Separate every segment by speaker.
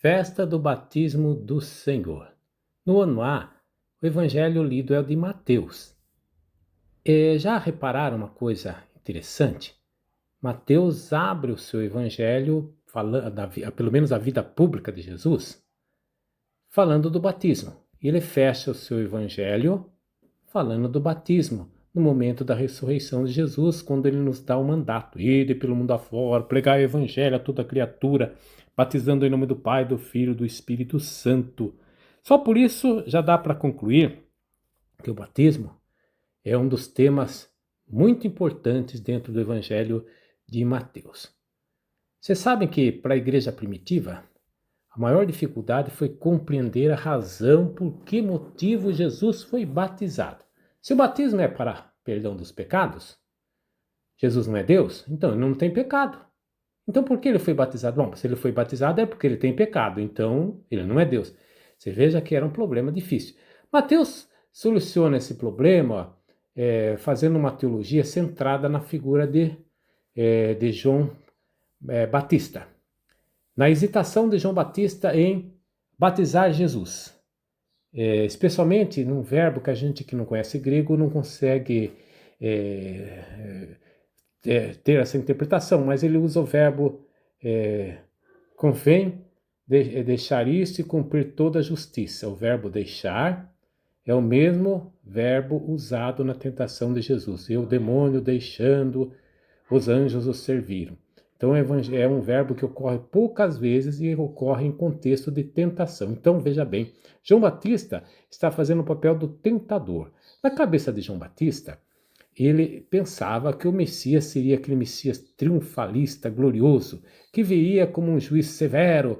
Speaker 1: Festa do Batismo do Senhor. No ano A, o evangelho lido é o de Mateus. Já repararam uma coisa interessante? Mateus abre o seu evangelho, pelo menos a vida pública de Jesus, falando do batismo. E ele fecha o seu evangelho falando do batismo, no momento da ressurreição de Jesus, quando ele nos dá o mandato: ide pelo mundo afora, pregai o evangelho a toda criatura, batizando em nome do Pai, do Filho e do Espírito Santo. Só por isso já dá para concluir que o batismo é um dos temas muito importantes dentro do evangelho de Mateus. Vocês sabem que para a igreja primitiva, a maior dificuldade foi compreender a razão por que motivo Jesus foi batizado. Se o batismo é para perdão dos pecados, Jesus não é Deus, então ele não tem pecado. Então por que ele foi batizado? Bom, se ele foi batizado é porque ele tem pecado, então ele não é Deus. Você veja que era um problema difícil. Mateus soluciona esse problema fazendo uma teologia centrada na figura de João Batista. Na hesitação de João Batista em batizar Jesus. Especialmente num verbo que a gente que não conhece grego não consegue ter essa interpretação, mas ele usa o verbo convém deixar isso e cumprir toda a justiça. O verbo deixar é o mesmo verbo usado na tentação de Jesus. E o demônio deixando, os anjos o serviram. Então é um verbo que ocorre poucas vezes e ocorre em contexto de tentação. Então veja bem, João Batista está fazendo o papel do tentador. Na cabeça de João Batista, ele pensava que o Messias seria aquele Messias triunfalista, glorioso, que viria como um juiz severo,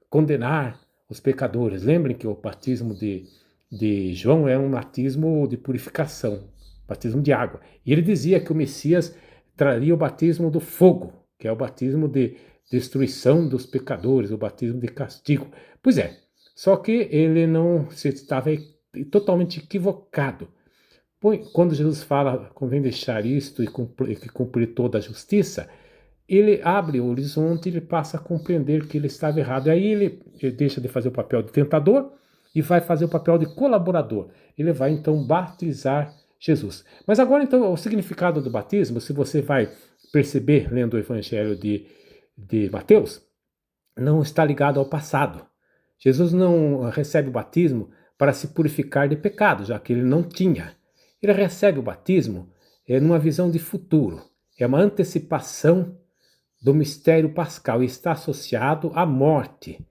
Speaker 1: condenar os pecadores. Lembrem que o batismo de João é um batismo de purificação, batismo de água. E ele dizia que o Messias traria o batismo do fogo, que é o batismo de destruição dos pecadores, o batismo de castigo. Pois é, só que ele não se estava totalmente equivocado. Quando Jesus fala, convém deixar isto e cumprir toda a justiça, ele abre o horizonte e ele passa a compreender que ele estava errado. E aí ele deixa de fazer o papel de tentador e vai fazer o papel de colaborador. Ele vai então batizar Jesus. Mas agora então o significado do batismo, se você vai perceber lendo o evangelho de Mateus, não está ligado ao passado. Jesus não recebe o batismo para se purificar de pecado, já que ele não tinha. Ele recebe o batismo numa visão de futuro. É uma antecipação do mistério pascal e está associado à morte.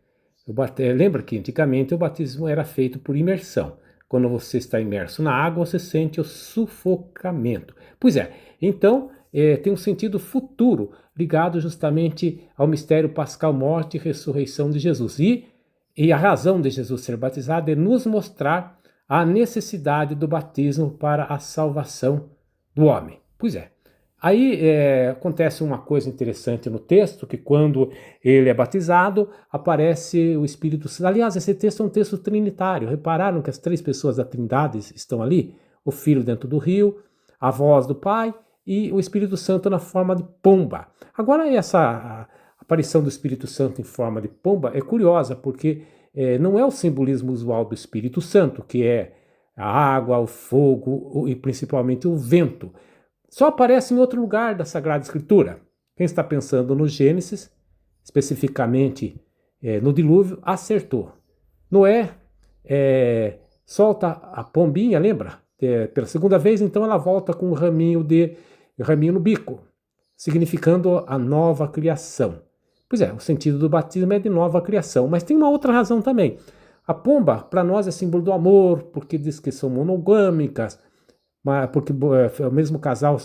Speaker 1: Lembra que antigamente o batismo era feito por imersão. Quando você está imerso na água, você sente o sufocamento. Pois é, então tem um sentido futuro ligado justamente ao mistério pascal, morte e ressurreição de Jesus. E a razão de Jesus ser batizado é nos mostrar a necessidade do batismo para a salvação do homem. Pois é. Aí acontece uma coisa interessante no texto, que quando ele é batizado, aparece o Espírito Santo. Aliás, esse texto é um texto trinitário. Repararam que as três pessoas da Trindade estão ali? O Filho dentro do rio, a voz do Pai e o Espírito Santo na forma de pomba. Agora, essa aparição do Espírito Santo em forma de pomba é curiosa, porque não é o simbolismo usual do Espírito Santo, que é a água, o fogo e principalmente o vento. Só aparece em outro lugar da Sagrada Escritura. Quem está pensando no Gênesis, especificamente no dilúvio, acertou. Noé solta a pombinha, lembra? Pela segunda vez, então ela volta com um raminho no bico, significando a nova criação. Pois é, o sentido do batismo é de nova criação, mas tem uma outra razão também. A pomba, para nós, é símbolo do amor, porque diz que são monogâmicas, porque o mesmo casal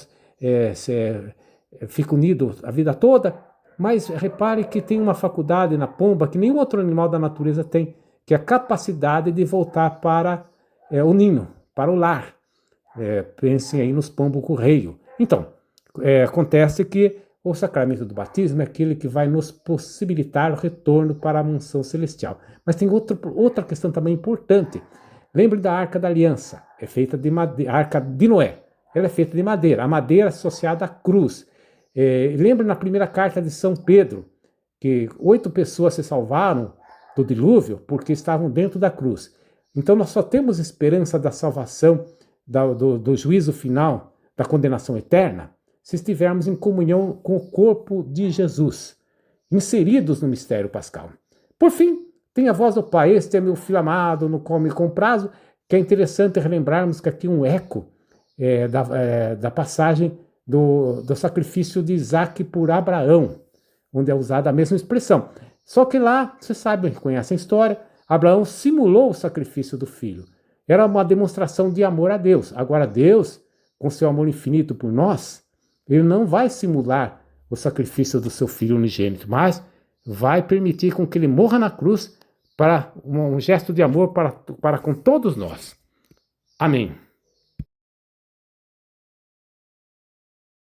Speaker 1: fica unido a vida toda, mas repare que tem uma faculdade na pomba que nenhum outro animal da natureza tem, que é a capacidade de voltar para o ninho, para o lar. Pensem aí nos pombo-correio. Então, acontece que o sacramento do batismo é aquele que vai nos possibilitar o retorno para a mansão celestial. Mas tem outra questão também importante. Lembre da Arca da Aliança, é feita de madeira, a Arca de Noé, ela é feita de madeira, a madeira associada à cruz. Lembre na primeira carta de São Pedro, que 8 pessoas se salvaram do dilúvio porque estavam dentro da cruz. Então nós só temos esperança da salvação, do juízo final, da condenação eterna, se estivermos em comunhão com o corpo de Jesus, inseridos no mistério pascal. Por fim, tem a voz do Pai: este é meu filho amado, no qual me comprazo, que é interessante relembrarmos que aqui um eco da passagem do sacrifício de Isaac por Abraão, onde é usada a mesma expressão. Só que lá, você sabe, conhece a história, Abraão simulou o sacrifício do filho. Era uma demonstração de amor a Deus. Agora Deus, com seu amor infinito por nós, ele não vai simular o sacrifício do seu filho unigênito, mas vai permitir com que ele morra na cruz para um gesto de amor para com todos nós. Amém.